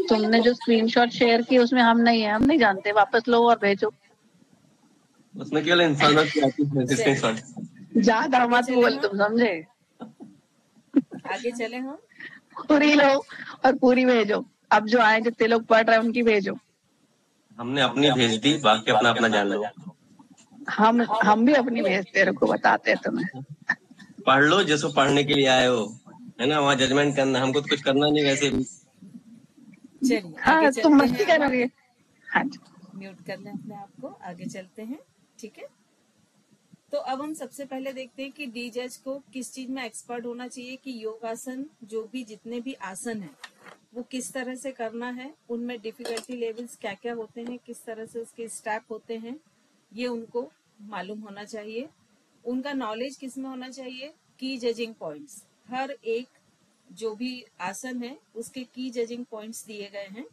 तुमने जो screenshot share की उसमें हम नहीं है, हम नहीं जानते, वापस लो और भेजो। उसमें केवल इंसान की आती है स्क्रीनशॉट। ज्यादा मत बोल, तुम समझे। आगे चले हम। पूरी लो और पूरी भेजो। अब जो आए जितने लोग पढ़ रहे हैं उनकी भेजो। हमने अपनी भेज दी, बाकी अपना अपना जान लो। हम भी अपनी भेजते, रुको बताते हैं तुम्हें। पढ़ लो जिसको पढ़ने के लिए आए हो, है ना, वहाँ जजमेंट करना, हमको तो कुछ करना नहीं वैसे भी। चलिए हाँ, आगे तुम चलते मस्ती हैं। करोगे। हाँ जी, म्यूट कर लें अपने आप को, आगे चलते हैं। ठीक है, तो अब हम सबसे पहले देखते हैं कि डी जज को किस चीज में एक्सपर्ट होना चाहिए कि योगासन जो भी जितने भी आसन है वो किस तरह से करना है, उनमें डिफिकल्टी लेवल्स क्या क्या होते हैं, किस तरह से उसके स्टेप होते हैं, ये उनको मालूम होना चाहिए। उनका नॉलेज किस में होना चाहिए, की जजिंग पॉइंट्स, हर एक जो भी आसन है उसके की जजिंग पॉइंट्स दिए गए हैं,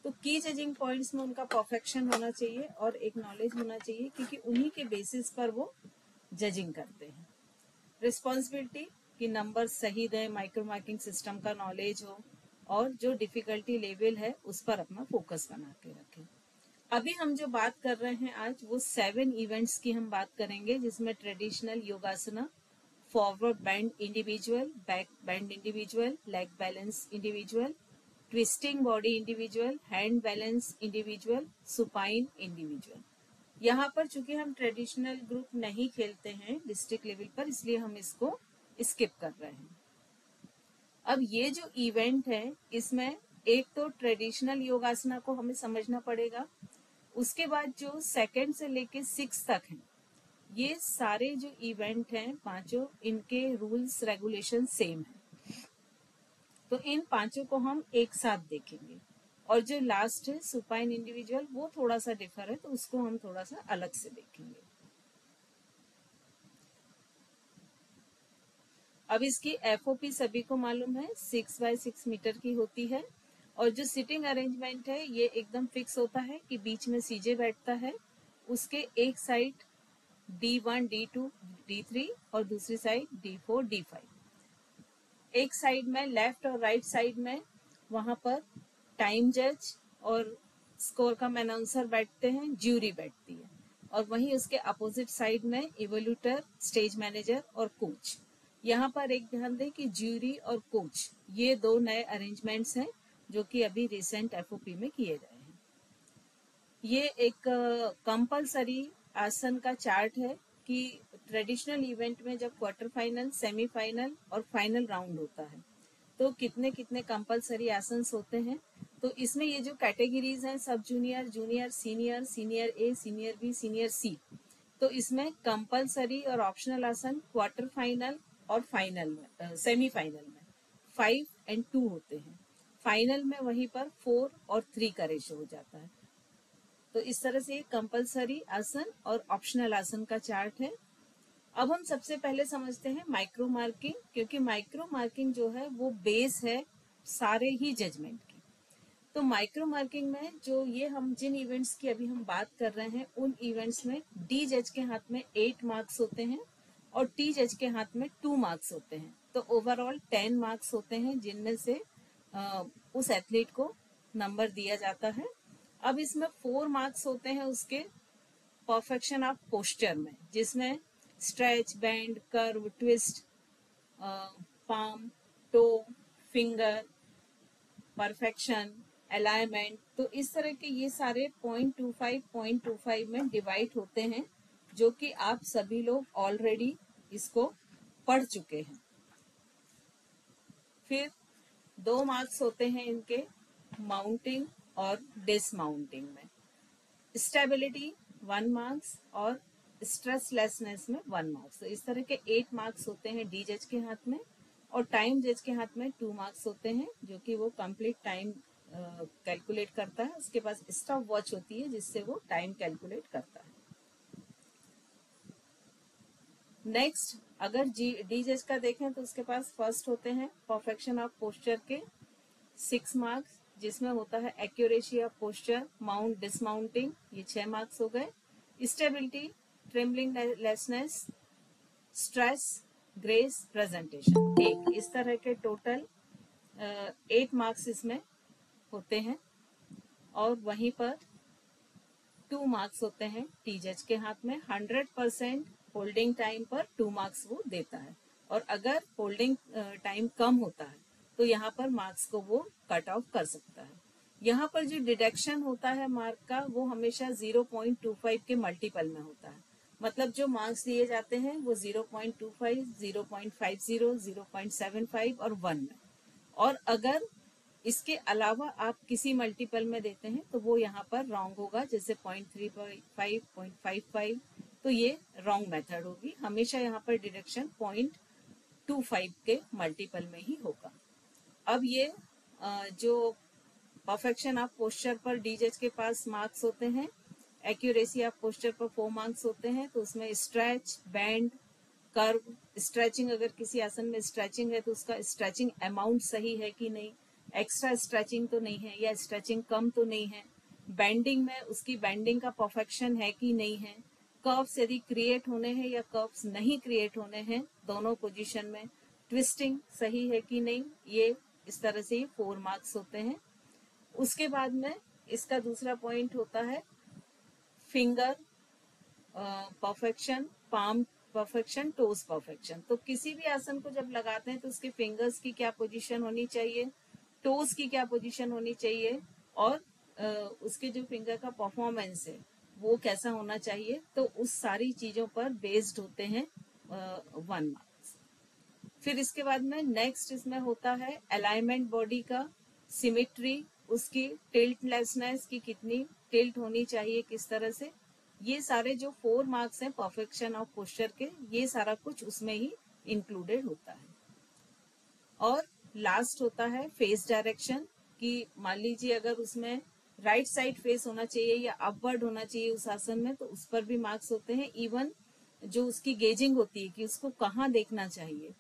तो की जजिंग पॉइंट्स में उनका परफेक्शन होना चाहिए और एक नॉलेज होना चाहिए, क्योंकि उन्हीं के बेसिस पर वो जजिंग करते हैं। रिस्पॉन्सिबिलिटी कि नंबर सही दें, माइक्रो मार्किंग सिस्टम का नॉलेज हो और जो डिफिकल्टी लेवल है उस पर अपना फोकस बना के रखें। अभी हम जो बात कर रहे हैं आज वो 7 इवेंट्स की हम बात करेंगे, जिसमें traditional yogasana, forward bend individual, back bend individual, leg balance individual, twisting body individual, hand balance individual, supine individual. यहाँ पर चूंकि हम ट्रेडिशनल ग्रुप नहीं खेलते हैं डिस्ट्रिक्ट लेवल पर, इसलिए हम इसको स्किप कर रहे हैं। अब ये जो इवेंट है इसमें एक तो ट्रेडिशनल योगासना को हमें समझना पड़ेगा, उसके बाद जो 2 से लेके 6 तक हैं, ये सारे जो इवेंट हैं पांचों, इनके रूल्स रेगुलेशन सेम है, तो इन पांचों को हम एक साथ देखेंगे। और जो लास्ट है सुपाइन इंडिविजुअल, वो थोड़ा सा डिफर है, तो उसको हम थोड़ा सा अलग से देखेंगे। अब इसकी एफओपी सभी को मालूम है, 6x6 मीटर की होती है, और जो सिटिंग अरेंजमेंट है ये एकदम फिक्स होता है कि बीच में सीजे बैठता है, उसके एक साइड D1, D2, D3 और दूसरी साइड D4, D5। एक साइड में लेफ्ट और राइट साइड में वहां पर टाइम जज और स्कोर कम अनाउंसर बैठते हैं, ज्यूरी बैठती है, और वहीं उसके अपोजिट साइड में इवोल्यूटर, स्टेज मैनेजर और कोच। यहाँ पर एक ध्यान दें कि ज्यूरी और कोच ये 2 नए अरेंजमेंट्स हैं जो कि अभी रिसेंट एफओपी में किए गए हैं। ये एक कंपलसरी आसन का चार्ट है कि ट्रेडिशनल इवेंट में जब क्वार्टर फाइनल, सेमीफाइनल और फाइनल राउंड होता है तो कितने कितने कंपलसरी आसन्स होते हैं। तो इसमें ये जो कैटेगरीज हैं, sub junior, junior, senior, senior A, senior B, senior C, तो इसमें कंपलसरी और ऑप्शनल आसन क्वार्टर फाइनल और फाइनल में, सेमीफाइनल में 5 और 2 होते हैं, फाइनल में वहीं पर 4 और 3 का रेशो हो जाता है। तो इस तरह से कंपलसरी आसन और ऑप्शनल आसन का चार्ट है। अब हम सबसे पहले समझते हैं माइक्रो मार्किंग, क्योंकि माइक्रो मार्किंग जो है वो बेस है सारे ही जजमेंट की। तो माइक्रो मार्किंग में जो ये हम जिन इवेंट्स की अभी हम बात कर रहे हैं, उन इवेंट्स में डी जज के हाथ में 8 मार्क्स होते हैं और टी जज के हाथ में 2 मार्क्स होते हैं, तो ओवरऑल 10 मार्क्स होते हैं, जिनमें से उस एथलीट को नंबर दिया जाता है। अब इसमें 4 मार्क्स होते हैं उसके परफेक्शन ऑफ पोस्चर में, जिसमें stretch, bend, curve, twist, palm, toe, finger, perfection, alignment, तो इस तरह के ये सारे 0.25 में डिवाइड होते हैं, जो कि आप सभी लोग ऑलरेडी इसको पढ़ चुके हैं। फिर 2 मार्क्स होते हैं इनके माउंटिंग और डिसमाउंटिंग में, स्टेबिलिटी 1 मार्क्स और स्ट्रेसलेसनेस में 1 मार्क्स। तो इस तरह के 8 मार्क्स होते हैं डी जज के हाथ में, और टाइम जज के हाथ में 2 मार्क्स होते हैं, जो कि वो कंप्लीट टाइम कैलकुलेट करता है। उसके पास स्टॉप वॉच होती है जिससे वो टाइम कैलकुलेट करता है। नेक्स्ट अगर डी जज का देखें तो उसके पास फर्स्ट होते हैं परफेक्शन ऑफ पोस्चर के 6 मार्क्स, जिसमें होता है accuracy of posture, mount, dismounting, ये 6 मार्क्स हो गए। Stability, trembling lessness, stress, grace, presentation, एक, इस तरह के टोटल 8 मार्क्स इसमें होते हैं और वहीं पर 2 मार्क्स होते हैं। टी जज के हाथ में 100% होल्डिंग टाइम पर 2 मार्क्स वो देता है, और अगर होल्डिंग टाइम कम होता है तो यहाँ पर मार्क्स को वो कट ऑफ कर सकता है। यहाँ पर जो डिडक्शन होता है मार्क का, वो हमेशा 0.25 के मल्टीपल में होता है। मतलब जो मार्क्स दिए जाते हैं वो 0.25, 0.50, 0.75 और 1 में। और अगर इसके अलावा आप किसी मल्टीपल में देते हैं तो वो यहाँ पर रॉन्ग होगा, जैसे 0.35, 0.55, तो ये रॉन्ग मेथड होगी। हमेशा यहाँ पर डिडक्शन 0.25 के मल्टीपल में ही होगा। अब ये जो परफेक्शन ऑफ पोस्चर पर डी जज के पास मार्क्स होते हैं, एक्यूरेसी ऑफ पोस्चर पर 4 मार्क्स होते हैं। तो उसमें स्ट्रेच, बैंड, कर्व, स्ट्रेचिंग, अगर किसी आसन में स्ट्रेचिंग है तो उसका स्ट्रेचिंग अमाउंट सही है कि नहीं, एक्स्ट्रा स्ट्रेचिंग तो नहीं है या स्ट्रेचिंग कम तो नहीं है, बेंडिंग में उसकी बेंडिंग का परफेक्शन है कि नहीं है, कर्व्स यदि क्रिएट होने हैं या कर्व्स नहीं क्रिएट होने हैं दोनों पोजीशन में, ट्विस्टिंग सही है कि नहीं, ये इस तरह से ये 4 मार्क्स होते हैं। उसके बाद में इसका दूसरा पॉइंट होता है finger perfection, palm perfection, toes perfection. तो किसी भी आसन को जब लगाते हैं तो उसके फिंगर्स की क्या पोजीशन होनी चाहिए, टोज की क्या पोजीशन होनी चाहिए, और उसके जो फिंगर का परफॉर्मेंस है वो कैसा होना चाहिए, तो उस सारी चीजों पर बेस्ड होते हैं 1 मार्क्स। फिर इसके बाद में नेक्स्ट इसमें होता है अलाइनमेंट बॉडी का, सिमेट्री, उसकी टिल्टलेसनेस की कितनी टिल्ट होनी चाहिए, किस तरह से, ये सारे जो 4 मार्क्स हैं परफेक्शन ऑफ पोस्चर के, ये सारा कुछ उसमें ही इंक्लूडेड होता है। और लास्ट होता है फेस डायरेक्शन, कि मान लीजिए अगर उसमें राइट साइड फेस होना चाहिए या अपवर्ड होना चाहिए उस आसन में, तो उस पर भी मार्क्स होते हैं। इवन जो उसकी गेजिंग होती है कि उसको कहाँ देखना चाहिए,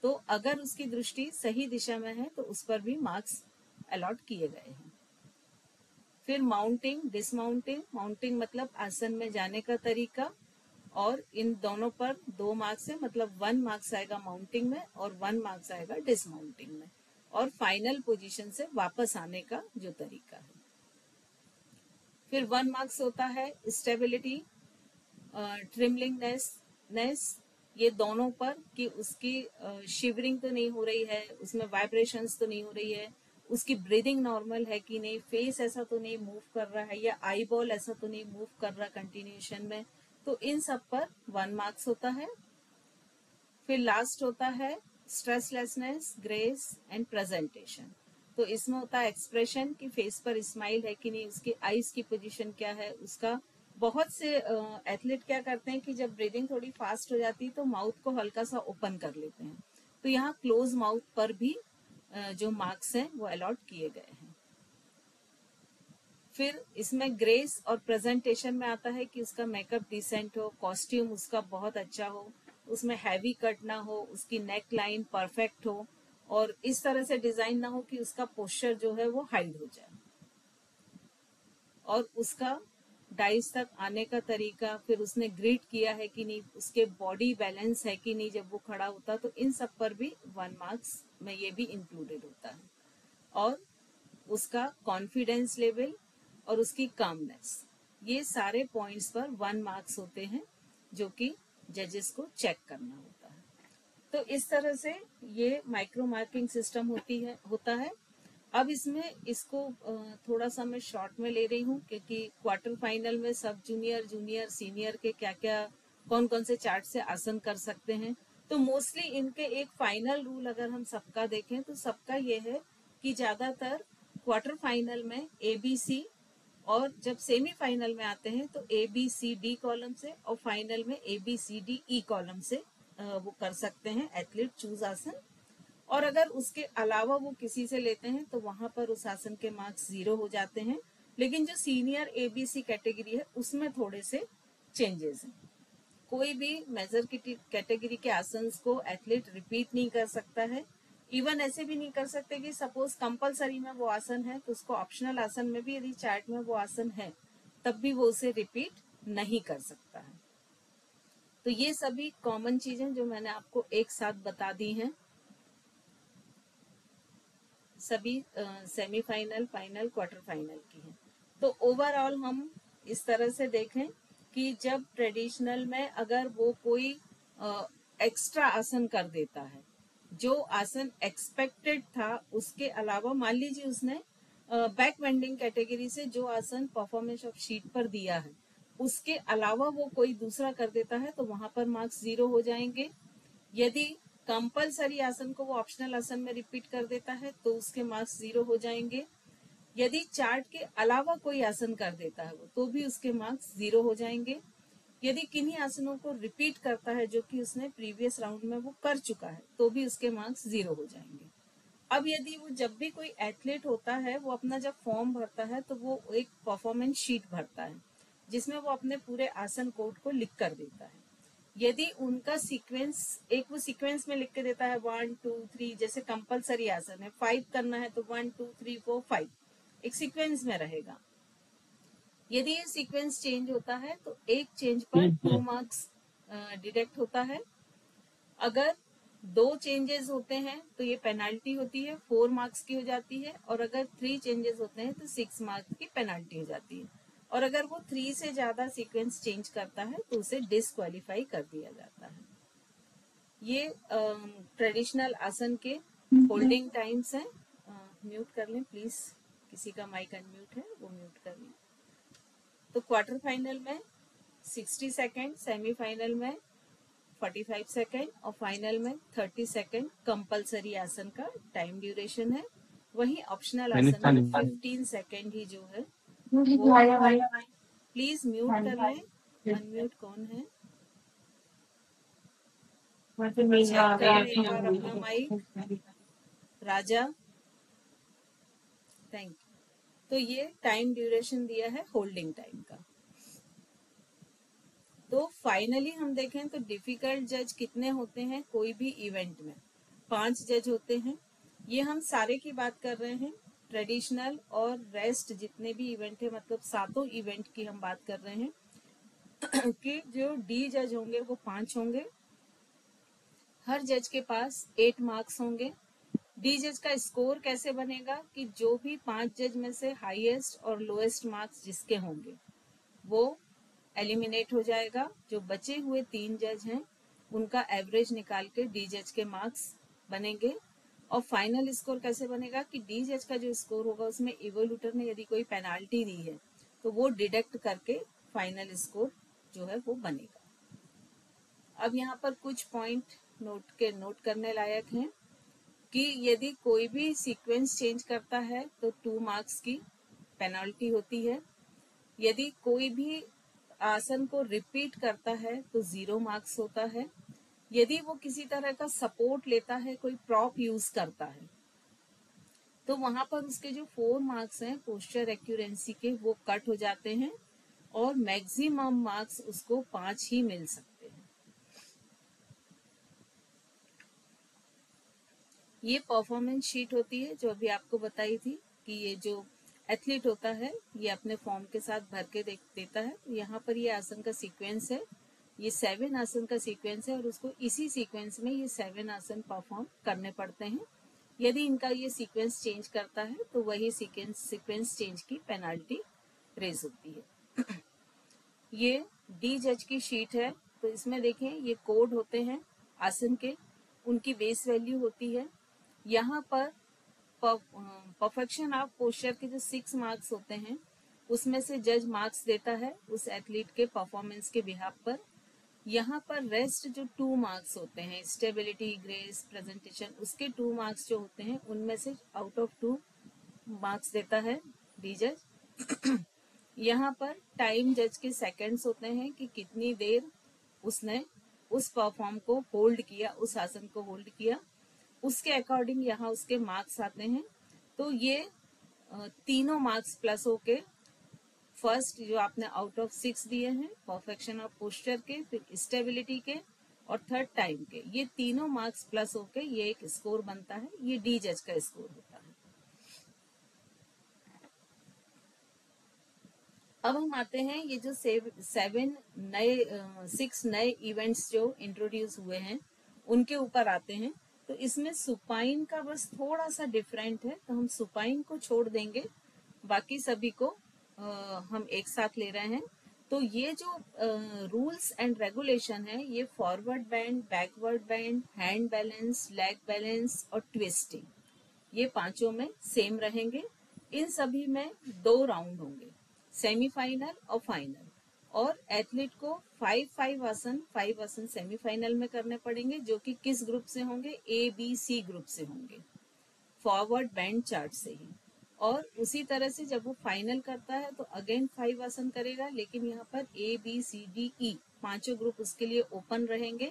तो अगर उसकी दृष्टि सही दिशा में है तो उस पर भी मार्क्स अलॉट किए गए हैं। फिर माउंटिंग, डिसमाउंटिंग, माउंटिंग मतलब आसन में जाने का तरीका, और इन दोनों पर 2 मार्क्स है, मतलब 1 मार्क्स आएगा माउंटिंग में और 1 मार्क्स आएगा डिसमाउंटिंग में, और फाइनल पोजीशन से वापस आने का जो तरीका है। फिर 1 मार्क्स होता है स्टेबिलिटी, ट्रिमलिंगनेस, ये दोनों पर, कि उसकी शिवरिंग तो नहीं हो रही है, उसमें वाइब्रेशंस तो नहीं हो रही है, उसकी ब्रीदिंग नॉर्मल है कि नहीं, फेस ऐसा तो नहीं मूव कर रहा है या आई बॉल ऐसा तो नहीं मूव कर रहा कंटिन्यूएशन में, तो इन सब पर 1 मार्क्स होता है। फिर लास्ट होता है स्ट्रेसलेसनेस, ग्रेस एंड प्रेजेंटेशन। तो इसमें होता है एक्सप्रेशन, कि फेस पर स्माइल है कि नहीं, उसकी आईज की पोजीशन क्या है, उसका बहुत से एथलीट क्या करते हैं कि जब ब्रीदिंग थोड़ी फास्ट हो जाती है तो माउथ को हल्का सा ओपन कर लेते हैं, तो यहाँ क्लोज माउथ पर भी जो मार्क्स हैं वो अलॉट किए गए हैं। फिर इसमें ग्रेस और प्रेजेंटेशन में आता है कि उसका मेकअप डिसेंट हो, कॉस्ट्यूम उसका बहुत अच्छा हो, उसमें हैवी कट ना हो, उसकी नेक लाइन परफेक्ट हो, और इस तरह से डिजाइन ना हो कि उसका पोस्चर जो है वो हाइड हो जाए, और उसका डाइस तक आने का तरीका, फिर उसने ग्रिड किया है कि नहीं, उसके बॉडी बैलेंस है कि नहीं जब वो खड़ा होता, तो इन सब पर भी 1 मार्क्स में ये भी इंक्लूडेड होता है। और उसका कॉन्फिडेंस लेवल और उसकी कामनेस, ये सारे पॉइंट्स पर 1 मार्क्स होते हैं, जो कि जजेस को चेक करना होता है। तो इस तरह से ये माइक्रो मार्किंग सिस्टम होता है। अब इसमें इसको थोड़ा सा मैं शॉर्ट में ले रही हूँ, क्योंकि क्वार्टर फाइनल में सब जूनियर, जूनियर, सीनियर के क्या क्या कौन कौन से चार्ट से आसन कर सकते हैं। तो मोस्टली इनके एक फाइनल रूल अगर हम सबका देखें तो सबका ये है कि ज्यादातर क्वार्टर फाइनल में ABC, और जब सेमीफाइनल में आते हैं तो ABCD कॉलम से, और फाइनल में ABCDE कॉलम से वो कर सकते हैं एथलीट चूज आसन। और अगर उसके अलावा वो किसी से लेते हैं तो वहां पर उस आसन के मार्क्स 0 हो जाते हैं। लेकिन जो सीनियर ABC कैटेगरी है उसमें थोड़े से चेंजेस हैं। कोई भी मेजर की कैटेगरी के आसन को एथलीट रिपीट नहीं कर सकता है। इवन ऐसे भी नहीं कर सकते कि सपोज कंपलसरी में वो आसन है तो उसको ऑप्शनल आसन में भी यदि चार्ट में वो आसन है तब भी वो उसे रिपीट नहीं कर सकता है। तो ये सभी कॉमन चीजें जो मैंने आपको एक साथ बता दी हैं। सभी सेमीफाइनल, फाइनल, क्वार्टर फाइनल की हैं। तो ओवरऑल हम इस तरह से देखें कि जब ट्रेडिशनल में अगर वो कोई एक्स्ट्रा आसन कर देता है, जो आसन एक्सपेक्टेड था उसके अलावा, मान लीजिए उसने बैक बेंडिंग कैटेगरी से जो आसन परफॉर्मेंस ऑफ शीट पर दिया है उसके अलावा वो कोई दूसरा कर देता है तो वहां पर मार्क्स 0 हो जाएंगे। यदि कंपलसरी आसन को वो ऑप्शनल आसन में रिपीट कर देता है तो उसके मार्क्स 0 हो जाएंगे। यदि चार्ट के अलावा कोई आसन कर देता है वो तो भी उसके मार्क्स 0 हो जाएंगे। यदि किन्हीं आसनों को रिपीट करता है जो कि उसने प्रीवियस राउंड में वो कर चुका है तो भी उसके मार्क्स 0 हो जाएंगे। अब यदि वो जब भी कोई एथलीट होता है वो अपना जब फॉर्म भरता है तो वो एक परफॉर्मेंस शीट भरता है जिसमें वो अपने पूरे आसन कोड को लिख कर देता है। यदि उनका सीक्वेंस एक वो सीक्वेंस में लिख के देता है 1 2 3, जैसे कंपलसरी आसन है 5 करना है तो 1 2 3 4 5 एक सीक्वेंस में रहेगा। यदि ये सीक्वेंस चेंज होता है तो एक चेंज पर 2 मार्क्स डिडक्ट होता है। अगर 2 चेंजेस होते हैं तो ये पेनाल्टी होती है, 4 मार्क्स की हो जाती है। और अगर 3 चेंजेस होते हैं तो 6 मार्क्स की पेनाल्टी हो जाती है। और अगर वो 3 से ज्यादा सीक्वेंस चेंज करता है तो उसे डिस्क्वालीफाई कर दिया जाता है। ये ट्रेडिशनल आसन के होल्डिंग टाइम्स हैं। म्यूट कर लें प्लीज, किसी का माइक अनम्यूट है वो म्यूट कर लें। तो क्वार्टर फाइनल में 60 सेकेंड, सेमीफाइनल में 45 सेकेंड और फाइनल में 30 सेकेंड कंपलसरी आसन का टाइम ड्यूरेशन है। वहीं ऑप्शनल आसन में 15 सेकेंड ही जो है वो। प्लीज म्यूट कर लें, अनम्यूट कौन है चेक कर लें एक बार अपना माइक। Raja, thank you. तो ये टाइम ड्यूरेशन दिया है होल्डिंग टाइम का। तो फाइनली हम देखें तो डिफिकल्ट जज कितने होते हैं कोई भी इवेंट में? 5 जज होते हैं। ये हम सारे की बात कर रहे हैं, ट्रेडिशनल और रेस्ट जितने भी इवेंट है, मतलब 7 इवेंट की हम बात कर रहे हैं कि जो डी जज होंगे वो 5 होंगे। हर जज के पास 8 मार्क्स होंगे। डी जज का स्कोर कैसे बनेगा कि जो भी 5 जज में से हाईएस्ट और लोएस्ट मार्क्स जिसके होंगे वो एलिमिनेट हो जाएगा। जो बचे हुए 3 जज हैं उनका एवरेज निकाल के डी जज के मार्क्स बनेंगे। और फाइनल स्कोर कैसे बनेगा कि डी जज का जो स्कोर होगा उसमें इवोल्यूटर ने यदि कोई पेनाल्टी दी है तो वो डिडक्ट करके फाइनल स्कोर जो है वो बनेगा। अब यहाँ पर कुछ पॉइंट नोट करने लायक हैं कि यदि कोई भी सीक्वेंस चेंज करता है तो 2 मार्क्स की पेनाल्टी होती है। यदि कोई भी आसन को रिपीट करता है तो 0 मार्क्स होता है। यदि वो किसी तरह का सपोर्ट लेता है, कोई प्रॉप यूज करता है, तो वहां पर उसके जो 4 मार्क्स हैं पोस्चर एक्यूरेंसी के वो कट हो जाते हैं और मैक्सिमम मार्क्स उसको 5 ही मिल सकते हैं। ये परफॉर्मेंस शीट होती है जो अभी आपको बताई थी कि ये जो एथलीट होता है ये अपने फॉर्म के साथ भर के देता है। यहाँ पर ये आसन का सीक्वेंस है, ये 7 आसन का सीक्वेंस है और उसको इसी सीक्वेंस में ये 7 आसन परफॉर्म करने पड़ते हैं। यदि इनका ये सीक्वेंस चेंज करता है तो वही सीक्वेंस चेंज की पेनाल्टी रेज होती है। ये डी जज की शीट है। तो इसमें देखें ये कोड होते हैं आसन के, उनकी बेस वैल्यू होती है। यहाँ पर परफेक्शन ऑफ पोस्चर के जो 6 मार्क्स होते हैं उसमें से जज मार्क्स देता है उस एथलीट के परफॉर्मेंस के बिहाफ पर। यहाँ पर रेस्ट जो 2 मार्क्स होते हैं, स्टेबिलिटी, ग्रेस, प्रेजेंटेशन, उसके 2 मार्क्स जो होते हैं उनमें से आउट ऑफ 2 मार्क्स देता है डी जज। यहाँ पर टाइम जज के सेकंड्स होते हैं कि कितनी देर उसने उस परफॉर्म को होल्ड किया, उस आसन को होल्ड किया, उसके अकॉर्डिंग यहाँ उसके मार्क्स आते हैं। तो ये तीनों मार्क्स प्लस होके फर्स्ट जो आपने आउट ऑफ 6 दिए हैं परफेक्शन ऑफ पोस्चर के, फिर स्टेबिलिटी के और थर्ड टाइम के, ये तीनों मार्क्स प्लस होके ये एक स्कोर बनता है। ये डी जज का स्कोर होता है। अब हम आते हैं ये जो 6 नए इवेंट्स जो इंट्रोड्यूस हुए हैं उनके ऊपर आते हैं। तो इसमें सुपाइन का बस थोड़ा सा डिफरेंट है, तो हम सुपाइन को छोड़ देंगे, बाकी सभी को हम एक साथ ले रहे हैं। तो ये जो रूल्स एंड रेगुलेशन है, ये forward bend, backward bend, hand balance, leg balance और ट्विस्टिंग, ये पांचों में सेम रहेंगे। इन सभी में 2 राउंड होंगे, सेमीफाइनल और फाइनल। और एथलीट को 5 आसन सेमीफाइनल में करने पड़ेंगे, जो कि किस ग्रुप से होंगे? ए बी सी ग्रुप से होंगे, फॉरवर्ड बैंड चार्ट से ही। और उसी तरह से जब वो फाइनल करता है तो अगेन 5 आसन करेगा, लेकिन यहाँ पर A B C D E पांचों ग्रुप उसके लिए ओपन रहेंगे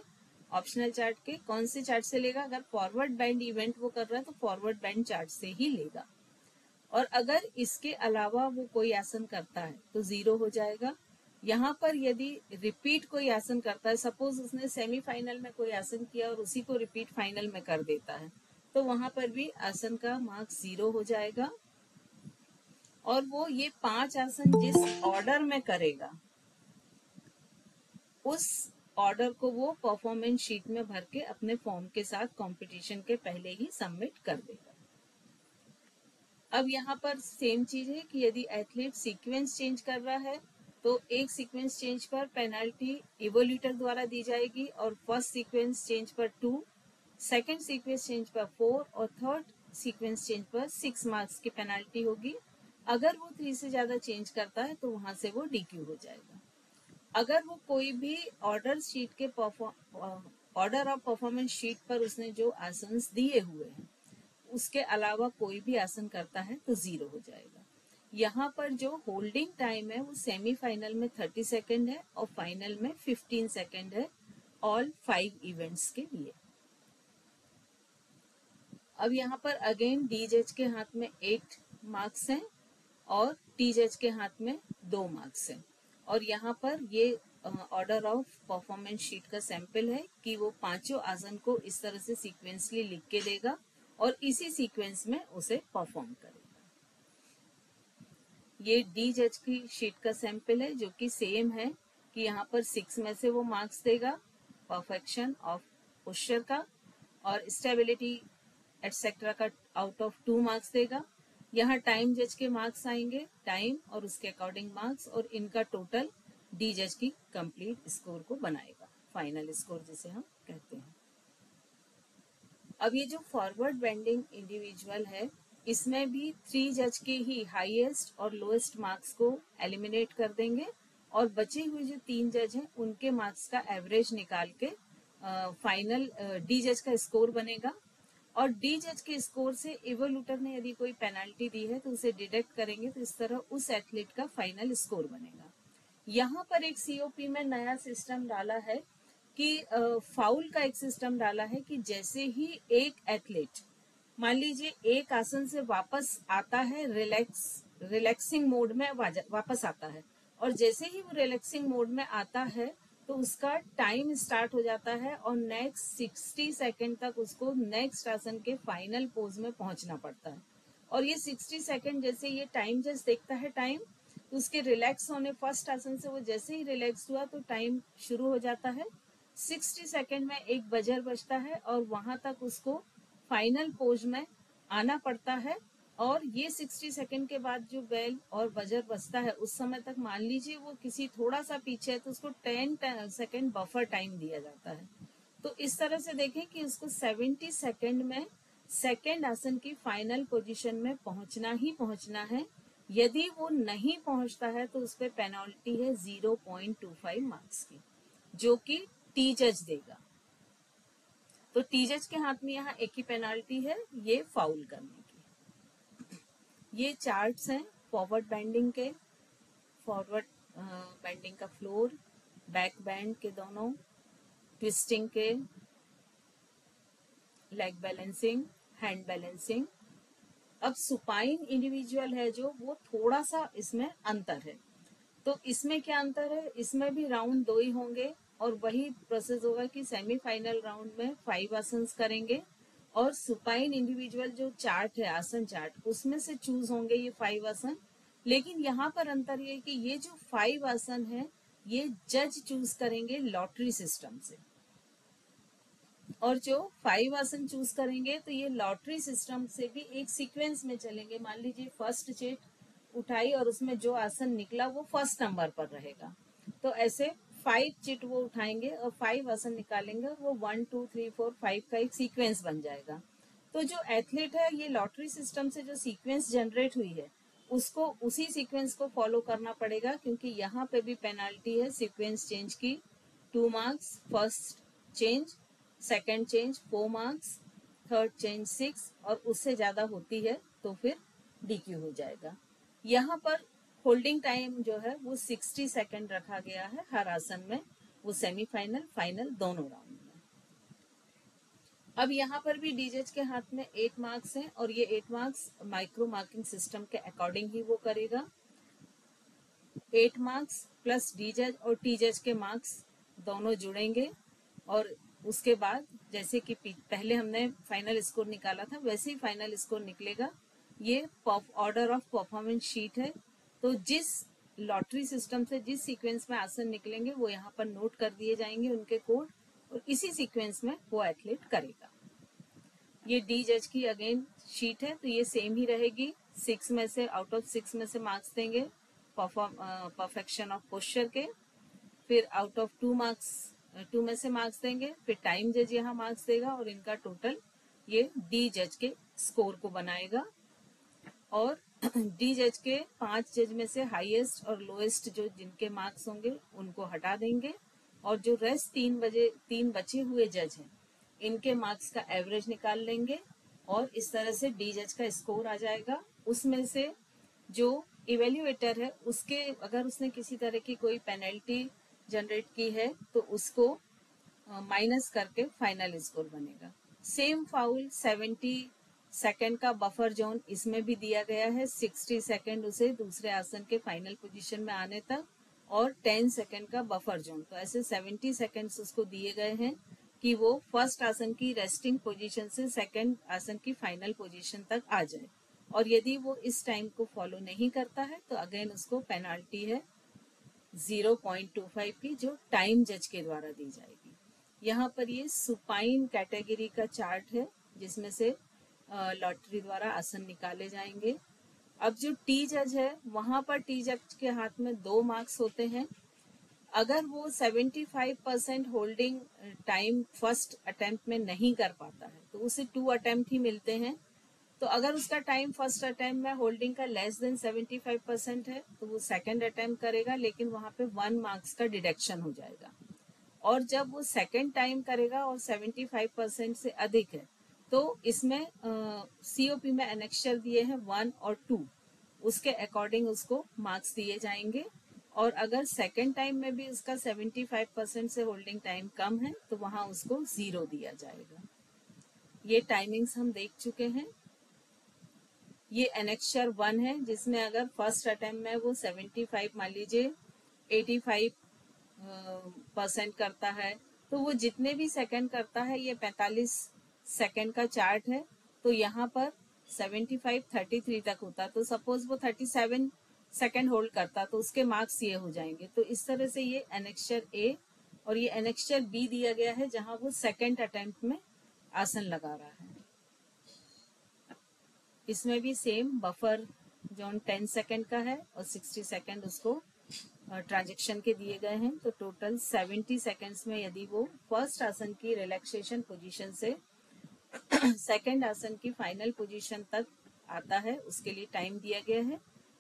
ऑप्शनल चार्ट के। कौन से चार्ट से लेगा? अगर फॉरवर्ड बैंड इवेंट वो कर रहा है तो फॉरवर्ड बैंड चार्ट से ही लेगा। और अगर इसके अलावा वो कोई आसन करता है तो 0 हो जाएगा। यहाँ पर यदि रिपीट कोई आसन करता है, सपोज उसने सेमीफाइनल में कोई आसन किया और उसी को रिपीट फाइनल में कर देता है, तो वहां पर भी आसन का मार्क्स 0 हो जाएगा। और वो ये 5 आसन जिस ऑर्डर में करेगा, उस ऑर्डर को वो परफॉर्मेंस शीट में भर के अपने फॉर्म के साथ कंपटीशन के पहले ही सबमिट कर देगा। अब यहाँ पर सेम चीज है कि यदि एथलीट सीक्वेंस चेंज कर रहा है तो एक सीक्वेंस चेंज पर पेनाल्टी इवोल्यूटर द्वारा दी जाएगी, और फर्स्ट सीक्वेंस चेंज पर 2, सेकंड सीक्वेंस चेंज पर 4 और थर्ड सीक्वेंस चेंज पर 6 मार्क्स की पेनाल्टी होगी। अगर वो 3 से ज्यादा चेंज करता है तो वहां से वो डीक्यू हो जाएगा। अगर वो कोई भी ऑर्डर शीट के ऑर्डर ऑफ परफॉर्मेंस शीट पर उसने जो आसन दिए हुए हैं उसके अलावा कोई भी आसन करता है तो 0 हो जाएगा। यहाँ पर जो होल्डिंग टाइम है वो सेमीफाइनल में 30 सेकेंड है और फाइनल में 15 सेकेंड है, ऑल 5 इवेंट्स के लिए। अब यहाँ पर अगेन डी जज के हाथ में 8 मार्क्स हैं और टी जज के हाथ में 2 मार्क्स हैं। और यहाँ पर ये ऑर्डर ऑफ परफॉर्मेंस शीट का सैंपल है कि वो पांचों आसन को इस तरह से सीक्वेंसली लिख के देगा और इसी सीक्वेंस में उसे परफॉर्म करेगा। ये डी जज की शीट का सैंपल है जो कि सेम है कि यहाँ पर 6 में से वो मार्क्स देगा परफेक्शन ऑफ पोस्चर का, और स्टेबिलिटी एटसेट्रा का आउट ऑफ 2 मार्क्स देगा। यहाँ टाइम जज के मार्क्स आएंगे, टाइम और उसके अकॉर्डिंग मार्क्स, और इनका टोटल डी जज की कंप्लीट स्कोर को बनाएगा, फाइनल स्कोर जिसे हम कहते हैं। अब ये जो फॉरवर्ड बेंडिंग इंडिविजुअल है, इसमें भी 3 जज के ही हाईएस्ट और लोएस्ट मार्क्स को एलिमिनेट कर देंगे, और बचे हुए जो 3 जज हैं उनके मार्क्स का एवरेज निकाल के फाइनल डी जज का स्कोर बनेगा। और डी जज के स्कोर से इवोल्यूटर ने यदि कोई पेनाल्टी दी है तो उसे डिडक्ट करेंगे, तो इस तरह उस एथलीट का फाइनल स्कोर बनेगा। यहाँ पर एक सीओपी में नया सिस्टम डाला है कि फाउल का एक सिस्टम डाला है कि जैसे ही एक एथलीट मान लीजिए एक आसन से वापस आता है, रिलैक्सिंग मोड में वापस आता है, और जैसे ही वो रिलैक्सिंग मोड में आता है तो उसका टाइम स्टार्ट हो जाता है और नेक्स्ट 60 सेकेंड तक उसको नेक्स्ट आसन के फाइनल पोज में पहुंचना पड़ता है। और ये 60 सेकेंड जैसे ये टाइम जस्ट देखता है टाइम, तो उसके रिलैक्स होने फर्स्ट आसन से वो जैसे ही रिलैक्स हुआ तो टाइम शुरू हो जाता है। 60 सेकेंड में एक बजर बजता है और वहां तक उसको फाइनल पोज में आना पड़ता है। और ये 60 सेकेंड के बाद जो बेल और बजर बजता है उस समय तक मान लीजिए वो किसी थोड़ा सा पीछे है तो उसको 10 सेकेंड बफर टाइम दिया जाता है। तो इस तरह से देखें कि उसको 70 सेकेंड में सेकेंड आसन की फाइनल पोजीशन में पहुंचना ही पहुंचना है। यदि वो नहीं पहुंचता है तो उस पर पेनल्टी है 0.25 मार्क्स की, जो कि टी जज देगा। तो टी जज के हाथ में यहाँ एक ही पेनाल्टी है, ये फाउल करने की। ये चार्ट्स हैं फॉरवर्ड बेंडिंग के, फॉरवर्ड बेंडिंग का फ्लोर, बैक बैंड के दोनों, ट्विस्टिंग के, लेग बैलेंसिंग, हैंड बैलेंसिंग। अब सुपाइन इंडिविजुअल है जो, वो थोड़ा सा इसमें अंतर है। तो इसमें क्या अंतर है? इसमें भी राउंड 2 ही होंगे और वही प्रोसेस होगा कि सेमीफाइनल राउंड में 5 आसन करेंगे, और सुपाइन इंडिविजुअल जो चार्ट है, आसन चार्ट, उसमें से चूज होंगे ये 5 आसन। लेकिन यहाँ पर अंतर ये कि ये जो 5 आसन है ये जज चूज करेंगे लॉटरी सिस्टम से। और जो 5 आसन चूज करेंगे तो ये लॉटरी सिस्टम से भी एक सीक्वेंस में चलेंगे। मान लीजिए फर्स्ट चिट उठाई और उसमें जो आसन निकला वो फर्स्ट नंबर पर रहेगा, तो ऐसे 5 चिट वो उठाएंगे और 5 आसन निकालेंगे, वो 1 2 3 4 5 का एक सीक्वेंस बन जाएगा। तो जो एथलीट है ये लॉटरी सिस्टम से जो सीक्वेंस जनरेट हुई है उसको उसी सीक्वेंस को फॉलो करना पड़ेगा, क्योंकि यहाँ पे भी पेनाल्टी है सीक्वेंस चेंज की 2 marks, first change, second change 4 marks, third change 6 और उससे ज्यादा होती है तो फिर डीक्यू हो जाएगा। यहाँ पर होल्डिंग टाइम जो है वो 60 सेकंड रखा गया है हर आसन में, वो सेमीफाइनल फाइनल दोनों राउंड में। अब यहाँ पर भी डी जज के हाथ में 8 मार्क्स हैं और ये 8 मार्क्स माइक्रो मार्किंग सिस्टम के अकॉर्डिंग ही वो करेगा। 8 मार्क्स प्लस डी जज और टी जज के मार्क्स दोनों जुड़ेंगे और उसके बाद जैसे कि पहले हमने फाइनल स्कोर निकाला था वैसे ही फाइनल स्कोर निकलेगा। ये ऑर्डर ऑफ परफॉर्मेंस शीट है, तो जिस लॉटरी सिस्टम से जिस सीक्वेंस में आसन निकलेंगे वो यहाँ पर नोट कर दिए जाएंगे उनके कोड, और इसी सीक्वेंस में वो एथलीट करेगा। ये डी जज की अगेन शीट है, तो ये सेम ही रहेगी। 6 में से आउट ऑफ 6 में से मार्क्स देंगे परफेक्शन ऑफ पोस्चर के, फिर आउट ऑफ 2 मार्क्स 2 में से मार्क्स देंगे, फिर टाइम जज यहाँ मार्क्स देगा और इनका टोटल ये डी जज के स्कोर को बनाएगा। और डी जज के 5 जज में से हाईएस्ट और लोएस्ट जो जिनके मार्क्स होंगे उनको हटा देंगे, और जो रेस्ट 3 बचे हुए जज हैं इनके मार्क्स का एवरेज निकाल लेंगे और इस तरह से डी जज का स्कोर आ जाएगा। उसमें से जो इवेल्युएटर है उसके अगर उसने किसी तरह की कोई पेनल्टी जनरेट की है तो उसको माइनस करके फाइनल स्कोर बनेगा। सेम फाउल 70 सेकंड का बफर जोन इसमें भी दिया गया है, 60 सेकंड उसे दूसरे आसन के फाइनल पोजीशन में आने तक और 10 सेकंड का बफर जोन, तो ऐसे 70 सेकंड्स उसको दिए गए हैं कि वो फर्स्ट आसन की रेस्टिंग पोजीशन से सेकंड आसन की फाइनल पोजीशन तक आ जाए, और यदि वो इस टाइम को फॉलो नहीं करता है तो अगेन उसको पेनाल्टी है 0.25 की, जो टाइम जज के द्वारा दी जाएगी। यहाँ पर ये सुपाइन कैटेगरी का चार्ट है जिसमें से लॉटरी द्वारा आसन निकाले जाएंगे। अब जो टी जज है वहां पर टी जज के हाथ में 2 मार्क्स होते हैं। अगर वो 75% होल्डिंग टाइम फर्स्ट अटेम्प्ट में नहीं कर पाता है तो उसे 2 अटेम्प्ट ही मिलते हैं। तो अगर उसका टाइम फर्स्ट अटेम्प्ट में होल्डिंग का लेस देन 75% है तो वो सेकंड अटेम्प्ट करेगा, लेकिन वहां पे 1 मार्क्स का डिडक्शन हो जाएगा। और जब वो सेकंड टाइम करेगा और 75% से अधिक है तो इसमें सीओपी में एनेक्चर दिए हैं 1 और 2, उसके अकॉर्डिंग उसको मार्क्स दिए जाएंगे। और अगर सेकंड टाइम में भी उसका 75% से होल्डिंग टाइम कम है तो वहां उसको 0 दिया जाएगा। ये टाइमिंग्स हम देख चुके हैं। ये एनेक्चर 1 है जिसमें अगर फर्स्ट अटेम्प्ट में वो 75 मान लीजिए 85% करता है तो वो जितने भी सेकंड करता है, ये 45 सेकंड का चार्ट है, तो यहाँ पर 75 33 तक होता तो सपोज वो 37 सेकंड होल्ड करता तो उसके मार्क्स ये हो जाएंगे। तो इस तरह से ये एनेक्चर ए और ये एनेक्चर बी दिया गया है जहां वो सेकंड अटेम्प्ट में आसन लगा रहा है। इसमें भी सेम बफर जोन 10 सेकंड का है और 60 सेकंड उसको ट्रांजैक्शन के दिए गए हैं। तो टोटल 70 सेकंड्स में यदि वो फर्स्ट आसन की रिलैक्सेशन पोजीशन से सेकंड आसन की फाइनल पोजीशन तक आता है उसके लिए टाइम दिया गया है।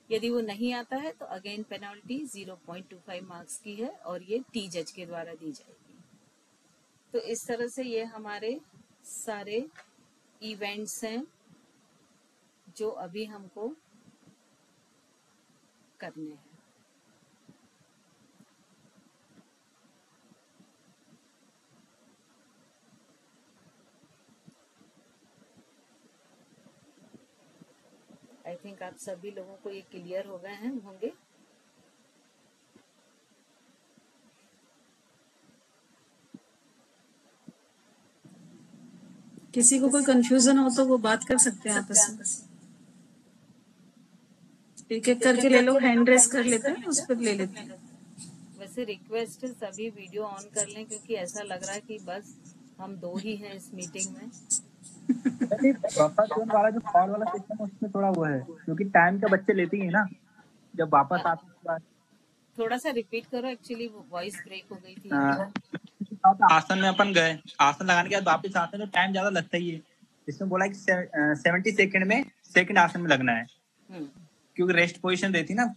यदि वो नहीं आता है तो अगेन पेनल्टी 0.25 मार्क्स की है और ये टी जज के द्वारा दी जाएगी। तो इस तरह से ये हमारे सारे इवेंट्स हैं जो अभी हमको करने हैं। आई थिंक आप सभी लोगों को ये क्लियर हो गए हैं होंगे। किसी को कोई कंफ्यूजन हो तो वो बात कर सकते हैं आपस में, एक एक करके ले लो, हैंड रेस कर लेते हैं उस पर ले लेते हैं। वैसे रिक्वेस्ट है सभी वीडियो ऑन कर लें क्योंकि ऐसा लग रहा है कि बस हम 2 ही हैं इस मीटिंग में। नहीं, बफर जोन वाला जो कॉल वाला सिस्टम है उसमें थोड़ा वो है, क्योंकि टाइम का बच्चे लेते ही है ना जब वापस आते हैं उसके बाद। थोड़ा सा रिपीट करो, एक्चुअली वॉइस ब्रेक हो गई थी। आसन में अपन गए, आसन लगाने के बाद वापस आते हैं तो टाइम ज्यादा लगता ही है। इसमें बोला कि 70 सेकंड में सेकंड आसन में लगना है, क्योंकि रेस्ट पोजीशन रहती ना।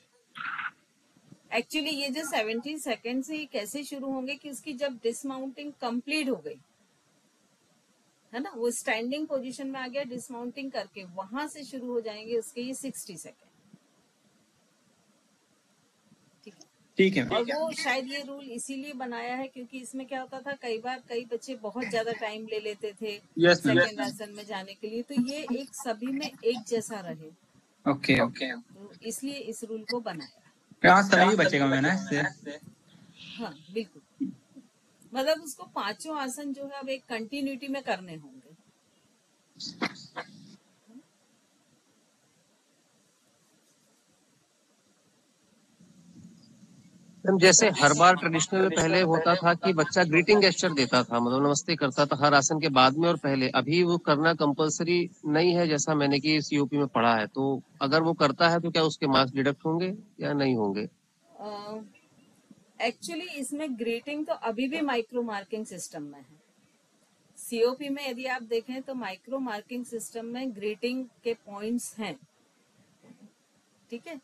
एक्चुअली ये जो 70 सेकंड से कैसे शुरू होंगे कि उसकी जब डिसमाउंटिंग कंप्लीट हो गई है ना, वो स्टैंडिंग पोजीशन में आ गया, डिसमाउंटिंग करके वहां से शुरू हो जाएंगे उसके ये 60 सेकंड। ठीक है। और वो शायद ये रूल इसीलिए बनाया है क्योंकि इसमें क्या होता था, कई बार कई बच्चे बहुत ज्यादा टाइम ले लेते थे सेकंड आसन में जाने के लिए, तो ये एक सभी में एक जैसा रहे। ओके तो इसलिए इस रूल को बनाया। यहाँ समय भी बचेगा मैंने इससे। हाँ बिल्कुल, मतलब उसको पांचों आसन जो है अब एक कंटिन्यूटी में करने होंगे। जैसे हर बार ट्रेडिशनल में पहले होता था कि बच्चा ग्रीटिंग गेस्चर देता था, मतलब नमस्ते करता था हर आसन के बाद में और पहले, अभी वो करना कंपलसरी नहीं है जैसा मैंने कि इस यूपी में पढ़ा है। तो अगर वो करता है तो क्या उसके मार्क्स डिडक्ट होंगे या नहीं होंगे? एक्चुअली इसमें ग्रीटिंग तो अभी भी माइक्रो मार्किंग सिस्टम में है। सीओपी में यदि आप देखें तो माइक्रो मार्किंग सिस्टम में ग्रीटिंग के पॉइंट्स हैं। ठीक है,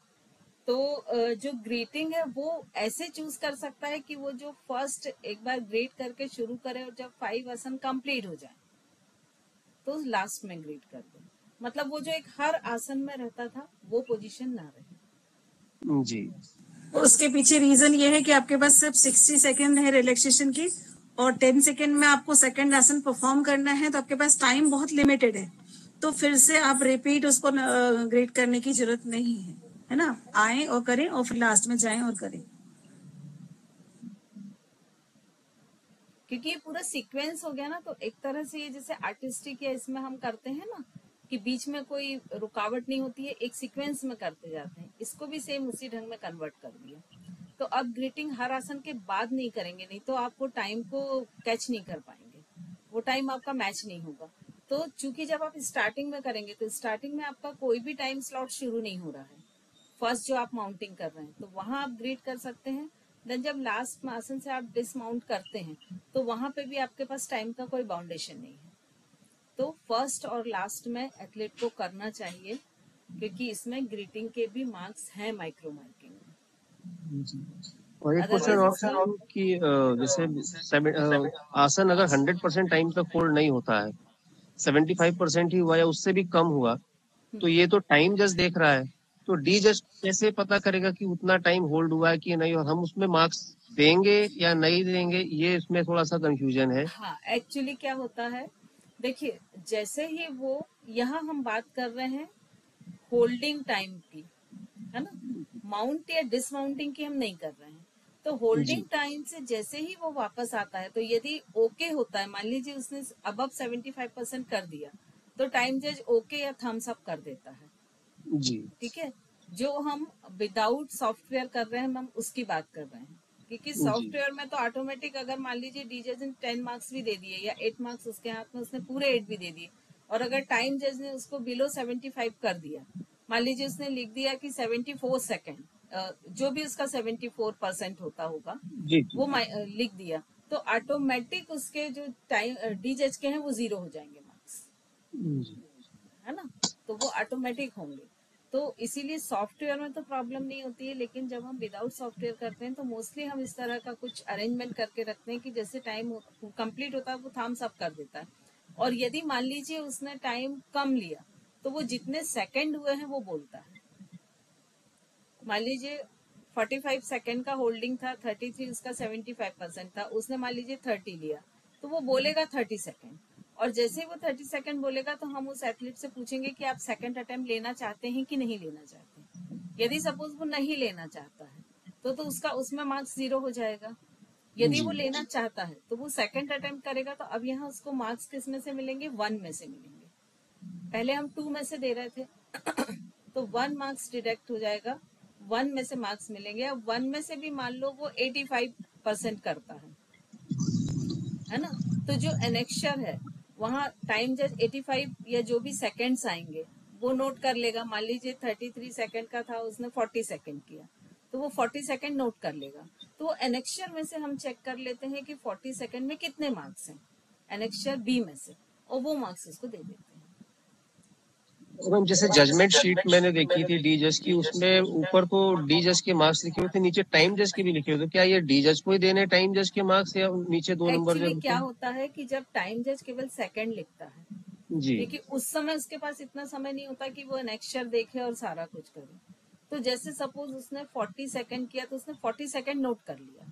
तो जो ग्रीटिंग है वो ऐसे चूज कर सकता है कि वो जो फर्स्ट एक बार ग्रीट करके शुरू करे और जब 5 आसन कंप्लीट हो जाए तो लास्ट में ग्रीट कर दे। मतलब वो जो एक हर आसन में रहता था वो पोजीशन ना रहे। जी, उसके पीछे रीजन ये है कि आपके पास सिर्फ 60 सेकंड है रिलैक्सेशन की और 10 सेकंड में आपको सेकंड आसन परफॉर्म करना है, तो आपके पास टाइम बहुत लिमिटेड है। तो फिर से आप रिपीट उसको ग्रेड करने की जरूरत नहीं है ना, आए और करें और फिर लास्ट में जाएं और करें। क्योंकि ये पूरा सीक्वेंस हो गया ना, तो एक तरह से ये जैसे आर्टिस्टिक या इसमें हम करते हैं ना कि बीच में कोई रुकावट नहीं होती है, एक सीक्वेंस में करते जाते हैं, इसको भी सेम उसी ढंग में कन्वर्ट कर दिया। तो अब ग्रीटिंग हर आसन के बाद नहीं करेंगे, नहीं तो आप वो टाइम को कैच नहीं कर पाएंगे, वो टाइम आपका मैच नहीं होगा। तो चूंकि जब आप स्टार्टिंग में करेंगे तो स्टार्टिंग में आपका कोई भी टाइम स्लॉट शुरू नहीं हो रहा है, फर्स्ट जो आप माउंटिंग कर रहे हैं, तो वहां आप ग्रीट कर सकते हैं। देन जब लास्ट आसन से आप डिसमाउंट करते हैं तो वहां पे भी आपके पास टाइम का कोई बाउंडेशन नहीं है। तो फर्स्ट और लास्ट में एथलीट को करना चाहिए क्योंकि इसमें ग्रीटिंग के भी मार्क्स हैं माइक्रो मार्किंग में। और एक क्वेश्चन और कि जैसे आसन अगर 100% टाइम तक होल्ड नहीं होता है, 75% ही हुआ या उससे भी कम हुआ, तो ये तो टाइम जज देख रहा है, तो डी जज कैसे पता करेगा कि उतना टाइम होल्ड हुआ है कि नहीं, और हम उसमें मार्क्स देंगे या नहीं देंगे, ये इसमें थोड़ा सा कंफ्यूजन है। हाँ, एक्चुअली क्या होता है, देखिए जैसे ही वो, यहाँ हम बात कर रहे हैं होल्डिंग टाइम की, है ना, माउंट या डिसमाउंटिंग की हम नहीं कर रहे हैं। तो होल्डिंग टाइम से जैसे ही वो वापस आता है, तो यदि ओके होता है, मान लीजिए उसने अबव 75% कर दिया, तो टाइम जज ओके या थम्स अप कर देता है। जी, ठीक है, जो हम विदाउट सॉफ्टवेयर कर रहे हैं हम उसकी बात कर रहे हैं, क्योंकि सॉफ्टवेयर में तो ऑटोमेटिक अगर मान लीजिए डीजज ने 10 मार्क्स भी दे दिए या 8 मार्क्स उसके हाथ में, उसने पूरे 8 भी दे दिए, और अगर टाइम जज ने उसको बिलो 75 कर दिया, मान लीजिए उसने लिख दिया कि 74 सेकेंड, जो भी उसका 74% होता होगा वो लिख दिया, तो ऑटोमेटिक उसके जो टाइम डी जज के हैं वो 0 हो जाएंगे मार्क्स, है ना, तो वो ऑटोमेटिक होंगे। तो इसीलिए सॉफ्टवेयर में तो प्रॉब्लम नहीं होती है, लेकिन जब हम विदाउट सॉफ्टवेयर करते हैं तो मोस्टली हम इस तरह का कुछ अरेंजमेंट करके रखते हैं कि जैसे टाइम कंप्लीट होता है वो थम्स अप कर देता है, और यदि मान लीजिए उसने टाइम कम लिया तो वो जितने सेकंड हुए हैं वो बोलता है। मान लीजिए 45 सेकंड का होल्डिंग था, 33 उसका 75% था, उसने मान लीजिए 30 लिया, तो वो बोलेगा 30 सेकंड, और जैसे ही वो 30 सेकंड बोलेगा तो हम उस एथलीट से पूछेंगे कि आप सेकंड अटेम्प्ट लेना चाहते हैं कि नहीं लेना चाहते हैं। यदि सपोज वो नहीं लेना चाहता है तो उसका उसमें मार्क्स 0 हो जाएगा। यदि वो लेना चाहता है तो वो सेकंड अटेम्प्ट करेगा, तो अब यहाँ उसको मार्क्स किस में से मिलेंगे, 1 में से मिलेंगे। पहले हम 2 में से दे रहे थे तो 1 मार्क्स डिडक्ट हो जाएगा, 1 में से मार्क्स मिलेंगे। अब 1 में से भी मान लो वो 85% करता है ना, तो जो एनेक्शर है वहाँ टाइम जज 85 या जो भी सेकंड्स आएंगे वो नोट कर लेगा। मान लीजिए 33 सेकंड का था, उसने 40 सेकंड किया, तो वो 40 सेकंड नोट कर लेगा। तो वो एनेक्शर में से हम चेक कर लेते हैं कि 40 सेकंड में कितने मार्क्स हैं एनेक्शर बी में से, और वो मार्क्स उसको दे देते हैं। मैम जैसे जजमेंट शीट मैंने देखी थी डी जज की, उसमें ऊपर तो डी जज के मार्क्स लिखे हुए थे, नीचे टाइम जज के भी लिखे हुए थे। क्या ये डी जज को ही देने टाइम जज के मार्क्स, या नीचे 2 नंबर एक्चुअली जो क्या होता है कि जब टाइम जज केवल सेकंड लिखता है, जी क्योंकि उस समय उसके पास इतना समय नहीं होता कि वो एनेक्शर देखे और सारा कुछ करे। तो जैसे सपोज उसने 40 सेकंड किया तो उसने 40 सेकंड नोट कर लिया।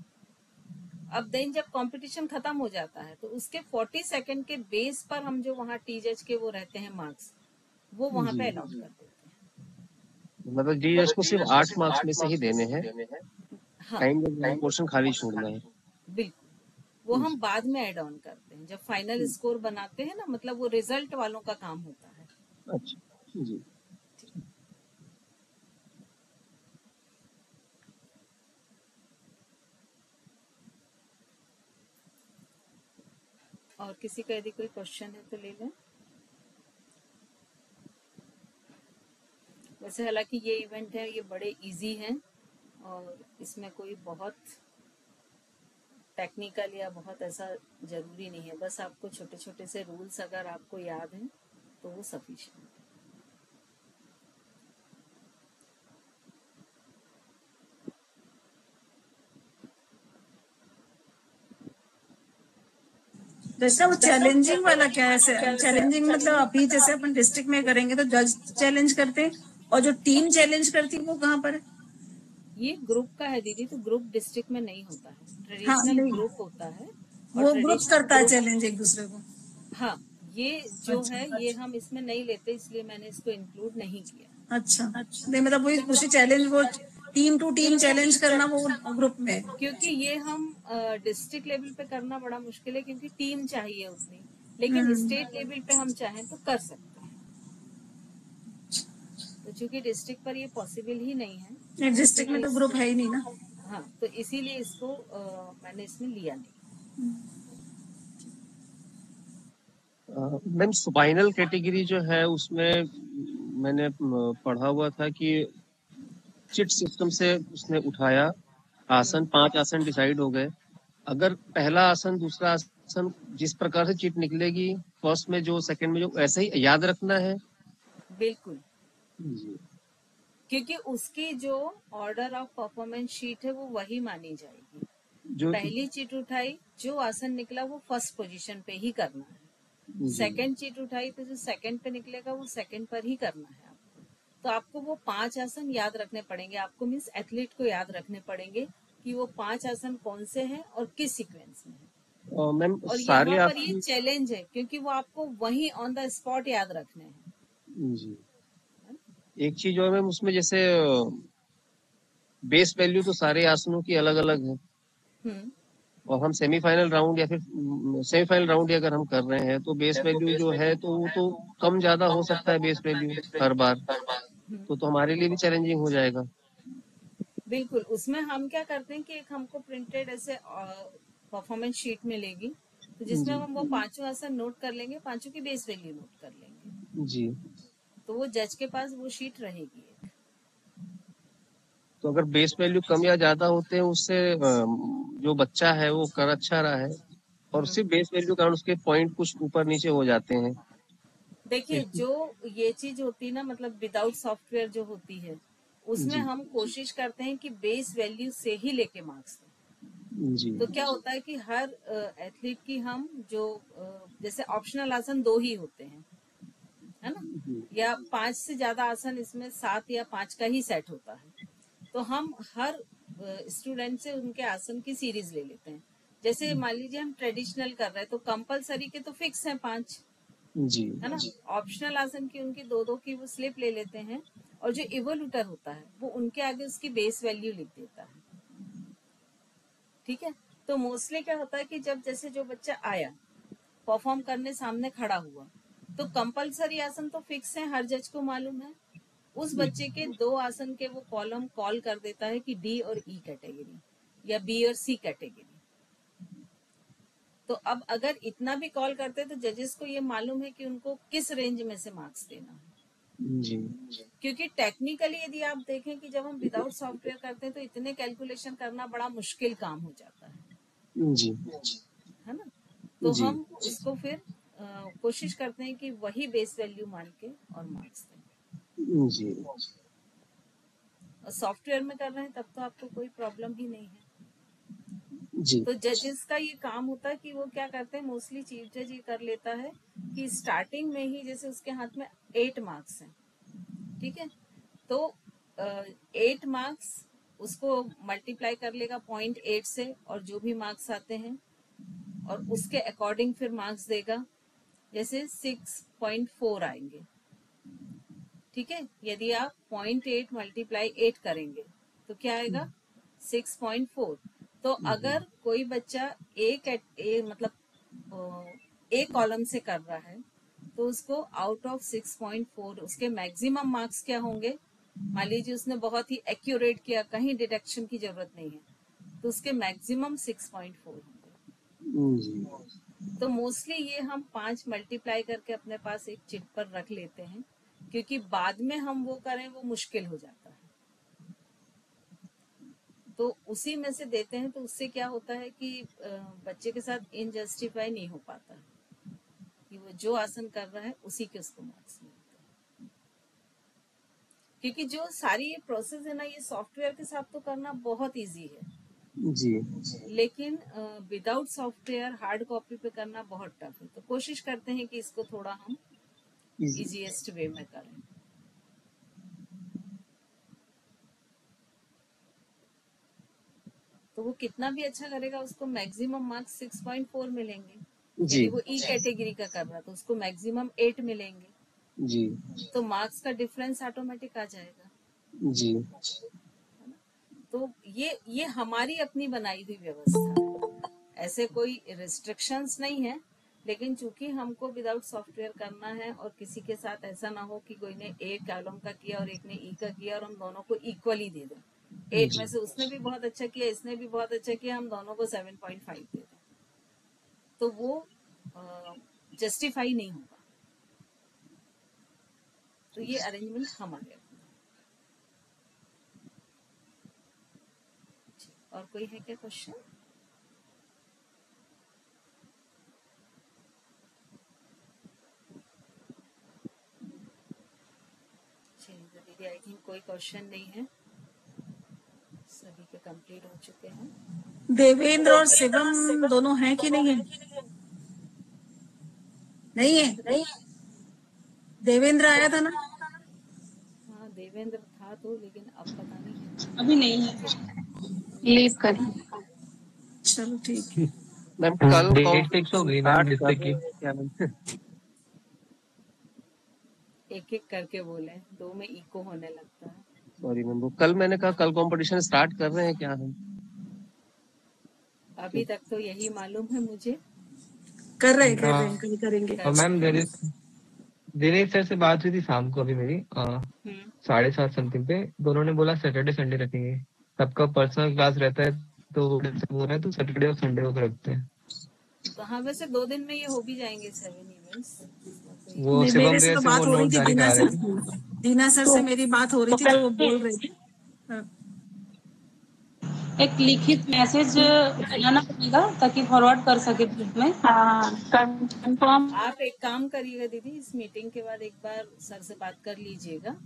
अब देन जब कंपटीशन खत्म हो जाता है तो उसके 40 सेकंड के बेस पर हम जो वहाँ टी जज के वो रहते हैं मार्क्स, वो वहाँ जी पे अलॉट कर देते हैं। मतलब डी जज को सिर्फ 8 मार्क्स में से ही देने हैं, हाँ टाइम जज वाला पोर्शन खाली छोड़ना है। बिल्कुल, वो हम जी बाद में ऐड ऑन करते हैं जब फाइनल स्कोर बनाते हैं ना, मतलब वो रिजल्ट वालों का काम होता है। अच्छा जी। और किसी का यदि कोई क्वेश्चन है तो ले लें। वैसे हालांकि ये इवेंट है, ये बड़े इजी हैं और इसमें कोई बहुत टेक्निकल या बहुत ऐसा जरूरी नहीं है। बस आपको छोटे छोटे से रूल्स अगर आपको याद हैं तो वो सफिशिएंट है। जैसा वो चैलेंजिंग वाला क्या है? चैलेंजिंग मतलब अभी जैसे अपन डिस्ट्रिक्ट में करेंगे तो जज चैलेंज करते हैं, और जो टीम चैलेंज करती है वो कहाँ पर है? ये ग्रुप का है दीदी, तो ग्रुप डिस्ट्रिक्ट में नहीं होता है, हाँ ट्रेडिशनल नहीं, ग्रुप होता है। और वो ग्रुप ट्रेडिशनल करता है ग्रुप, चैलेंज एक दूसरे को। हाँ ये जो अच्छा है ये हम इसमें नहीं लेते, इसलिए मैंने इसको इंक्लूड नहीं किया। अच्छा, नहीं मतलब वही उसी चैलेंज, वो टीम टू टीम चैलेंज करना वो ग्रुप में है। क्योंकि ये हम डिस्ट्रिक्ट लेवल पे करना बड़ा मुश्किल है, क्योंकि टीम चाहिए उतनी, लेकिन हम्म, स्टेट लेवल पे हम चाहें तो कर सकते हैं। तो चूंकि डिस्ट्रिक्ट पर ये पॉसिबल ही नहीं है, डिस्ट्रिक्ट में तो ग्रुप है ही नहीं ना। हाँ तो इसीलिए इसको मैंने इसमें लिया नहीं। मैम स्पाइनल कैटेगरी जो है उसमें मैंने पढ़ा हुआ था कि चिट सिस्टम से उसने उठाया आसन, 5 आसन डिसाइड हो गए। अगर पहला आसन दूसरा आसन जिस प्रकार से चिट निकलेगी, फर्स्ट में जो सेकंड में जो, ऐसे ही याद रखना है। बिल्कुल, जी क्योंकि उसकी जो ऑर्डर ऑफ परफॉर्मेंस शीट है वो वही मानी जाएगी। जो पहली चिट उठाई, जो आसन निकला वो फर्स्ट पोजीशन पे ही करना है। जी सेकंड चिट उठाई तो जो सेकंड पे निकलेगा वो सेकंड पर ही करना है आपको। तो आपको वो 5 आसन याद रखने पड़ेंगे, आपको मीन्स एथलीट को याद रखने पड़ेंगे कि वो 5 आसन कौन से हैं और किस सीक्वेंस में है। मैम और सारे यहाँ पर ये आसन चैलेंज है, क्योंकि वो आपको वही ऑन द स्पॉट याद रखने हैं। जी। एक चीज और मैम उसमें जैसे बेस वैल्यू तो सारे आसनों की अलग अलग है, हम्म, और हम सेमीफाइनल राउंड या फिर सेमीफाइनल राउंड अगर हम कर रहे हैं तो बेस वैल्यू जो है तो वो तो कम ज्यादा हो सकता है बेस वैल्यू हर बार, हम्म। तो हमारे लिए भी चैलेंजिंग हो जाएगा। बिल्कुल, उसमें हम क्या करते हैं कि एक हमको प्रिंटेड ऐसे परफॉर्मेंस शीट मिलेगी, तो जिसमें जी हम वो पांचों आसन नोट कर लेंगे, पांचों की बेस वैल्यू नोट कर लेंगे। जी। तो वो जज के पास वो शीट रहेगी एक। तो अगर बेस वैल्यू कम या ज्यादा होते हैं उससे जो बच्चा है वो कर अच्छा रहा है, और सिर्फ बेस वैल्यू कारण उसके पॉइंट कुछ ऊपर नीचे हो जाते हैं। देखिए जो ये चीज होती है ना, मतलब विदाउट सॉफ्टवेयर जो होती है, उसमें जी हम कोशिश करते हैं कि बेस वैल्यू से ही लेके मार्क्स दें। जी तो क्या होता है कि हर एथलीट की हम जो जैसे ऑप्शनल आसन 2 ही होते हैं, है ना, जी या 5 से ज्यादा आसन, इसमें 7 या 5 का ही सेट होता है। तो हम हर स्टूडेंट से उनके आसन की सीरीज ले लेते हैं। जैसे मान लीजिए हम ट्रेडिशनल कर रहे हैं तो कंपलसरी के तो फिक्स हैं 5, जी है ना। ऑप्शनल आसन की उनकी 2-2 की वो स्लिप ले लेते हैं, और जो इवोल्यूटर होता है वो उनके आगे उसकी बेस वैल्यू लिख देता है। ठीक है, तो मोस्टली क्या होता है कि जब जैसे जो बच्चा आया परफॉर्म करने सामने खड़ा हुआ, तो कंपलसरी आसन तो फिक्स है, हर जज को मालूम है। उस बच्चे के 2 आसन के वो कॉलम कॉल कर देता है कि डी और ई कैटेगरी या बी और सी कैटेगरी। तो अब अगर इतना भी कॉल करते हैं तो जजेस को ये मालूम है कि उनको किस रेंज में से मार्क्स देना है। जी क्योंकि टेक्निकली यदि आप देखें कि जब हम विदाउट सॉफ्टवेयर करते हैं तो इतने कैलकुलेशन करना बड़ा मुश्किल काम हो जाता जी है ना। तो जी हम उसको फिर कोशिश करते हैं कि वही बेस वैल्यू मान के और मार्क्स दें। जी और सॉफ्टवेयर में कर रहे हैं तब तो आपको कोई प्रॉब्लम ही नहीं है। जी तो जजेस का ये काम होता है कि वो क्या करते हैं, मोस्टली चीफ जज ये कर लेता है कि स्टार्टिंग में ही जैसे उसके हाथ में 8 मार्क्स हैं, ठीक है, तो 8 मार्क्स उसको मल्टीप्लाई कर लेगा 0.8 से और जो भी मार्क्स आते हैं और उसके अकॉर्डिंग फिर मार्क्स देगा। जैसे 6.4 आएंगे, ठीक है, यदि आप 0.8 मल्टीप्लाई 8 करेंगे तो क्या आएगा 6.4। तो अगर कोई बच्चा मतलब एक कॉलम से कर रहा है तो उसको आउट ऑफ 6.4 उसके मैक्सिमम मार्क्स क्या होंगे। मान लीजिए उसने बहुत ही एक्यूरेट किया, कहीं डिटेक्शन की जरूरत नहीं है, तो उसके मैक्सिमम 6.4 होंगे। तो मोस्टली ये हम 5 मल्टीप्लाई करके अपने पास एक चिट पर रख लेते हैं, क्योंकि बाद में हम वो करें वो मुश्किल हो जाता है। तो उसी में से देते हैं, तो उससे क्या होता है कि बच्चे के साथ इनजस्टिफाई नहीं हो पाता कि वो जो आसन कर रहा है उसी के उसको मार्क्स मिलते हैं। क्योंकि जो सारी ये प्रोसेस है ना, ये सॉफ्टवेयर के साथ तो करना बहुत इजी है जी लेकिन विदाउट सॉफ्टवेयर हार्ड कॉपी पे करना बहुत टफ है। तो कोशिश करते हैं कि इसको थोड़ा हम इजीएस्ट वे में करें। तो वो कितना भी अच्छा करेगा उसको मैक्सिमम मार्क्स 6.4 मिलेंगे। जी यदि वो ई कैटेगरी का कर रहा तो उसको मैक्सिमम 8 मिलेंगे। जी तो मार्क्स का डिफरेंस ऑटोमेटिक आ जाएगा। जी तो ये हमारी अपनी बनाई हुई व्यवस्था है, ऐसे कोई रिस्ट्रिक्शंस नहीं है। लेकिन चूंकि हमको विदाउट सॉफ्टवेयर करना है और किसी के साथ ऐसा ना हो कि कोई ने ए कॉलम का किया और एक ने ई का किया और हम दोनों को इक्वली दे दें। 8 में से उसने भी बहुत अच्छा किया, इसने भी बहुत अच्छा किया, हम दोनों को 7.5 दे दें, तो वो जस्टिफाई नहीं होगा। तो ये अरेंजमेंट हमारे अपने। और कोई है क्या क्वेश्चन? चलिए दीदी, आई थिंक कोई क्वेश्चन नहीं है, सभी के कंप्लीट हो चुके हैं। देवेंद्र और शिवम दोनों हैं कि नहीं है? नहीं है। देवेंद्र आया था ना? हाँ देवेंद्र था तो, लेकिन अब पता नहीं है। अभी नहीं है, लीव कर। चलो ठीक है। मैम कल डेट फिक्स हो गई मैम जिससे कि क्या मैम? एक एक करके बोले, 2 में इको होने लगता है। सॉरी मैम, वो कल मैंने कहा कल कंपटीशन स्टार्ट कर रहे हैं क्या हम? अभी तक तो यही मालूम है मुझे। कर रहे हैं, कल करेंगे। और मैम दिनेश सर से बात हुई थी शाम को अभी मेरी 7:30 समथिंग पे। दोनों ने बोला सैटरडे संडे रखेंगे, सबका पर्सनल क्लास रहता है तो बोल रहे हैं तो सैटरडे और संडे को रखते हैं। तो हाँ, वैसे 2 दिन में ये हो भी जाएंगे 7 इवेंट्स। वो शिवम मेरे से तो बात हो रही थी दीना सर से, दीना सर से मेरी बात हो रही थी तो वो बोल रहे थे। एक लिखित मैसेज बनाना पड़ेगा ताकि फॉरवर्ड कर सके ग्रुप में। कंफर्म। आप एक काम करिएगा दीदी, इस मीटिंग के बाद एक बार सर से बात कर लीजिएगा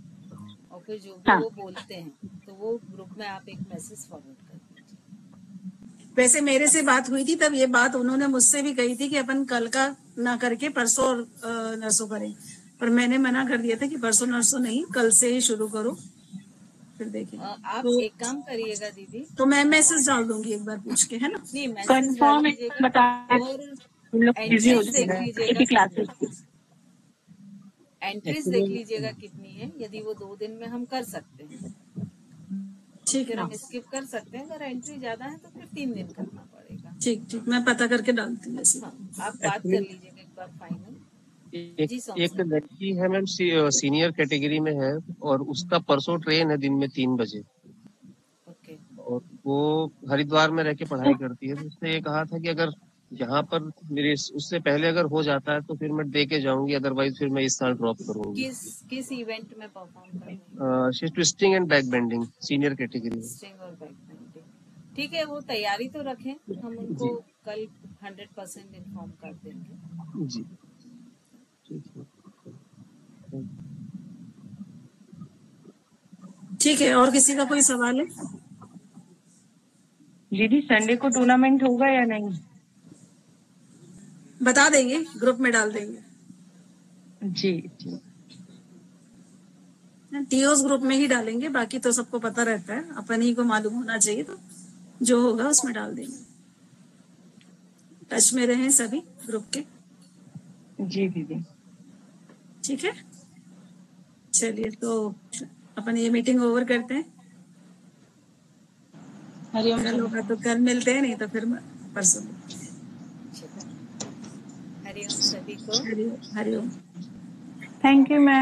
और फिर जो भी वो बोलते हैं तो वो ग्रुप में आप एक मैसेज फॉरवर्ड कर दीजिए। वैसे मेरे से बात हुई थी तब ये बात उन्होंने मुझसे भी कही थी कि अपन कल का ना करके परसों और नरसों करें, पर मैंने मना कर दिया था कि परसों नरसों नहीं, कल से ही शुरू करो, फिर देखेंगे। आप तो एक काम करिएगा दीदी, तो मैं मैसेज डाल दूंगी एक बार पूछ के, है ना? नहीं मैसेज डाल दीजिएगा और एंट्रीज देख लीजिएगा कितनी, एंट्रीज देख लीजिएगा कितनी है। यदि वो 2 दिन में हम कर सकते हैं ठीक फिर है, हम स्किप कर सकते हैं, अगर एंट्री ज्यादा है तो फिर 3 दिन करना पड़ेगा। ठीक मैं पता करके डालती हूँ। हाँ, आप बात कर लीजिएगा एक बार फाइनल। एक लड़की है मैम, सीनियर कैटेगरी में है और उसका परसों ट्रेन है दिन में 3 बजे। ओके। और वो हरिद्वार में रह के पढ़ाई करती है, तो उसने ये कहा था कि अगर यहाँ पर मेरे उससे पहले अगर हो जाता है तो फिर मैं दे के जाऊंगी, अदरवाइज फिर मैं इस साल ड्रॉप करूंगी। किस इवेंट में परफॉर्म करेंगे? Twisting and back bending senior category में। ट्विस्टिंग और बैक बेंडिंग, ठीक है, वो तैयारी तो रखें, हम उनको कल 100% इन्फॉर्म कर देंगे। जी ठीक है, और किसी का कोई सवाल है? दीदी संडे को टूर्नामेंट होगा या नहीं? बता देंगे, ग्रुप में डाल देंगे। जी जी, टीओस ग्रुप में ही डालेंगे, बाकी तो सबको पता रहता है, अपन ही को मालूम होना चाहिए, तो जो होगा उसमें डाल देंगे। टच में रहें सभी ग्रुप के। जी दीदी, ठीक है, चलिए तो अपन ये मीटिंग ओवर करते हैं। हरिओम। कल होगा तो कल मिलते हैं, नहीं तो फिर परसों। हरिओम सभी को। हरिओम। Thank you ma'am.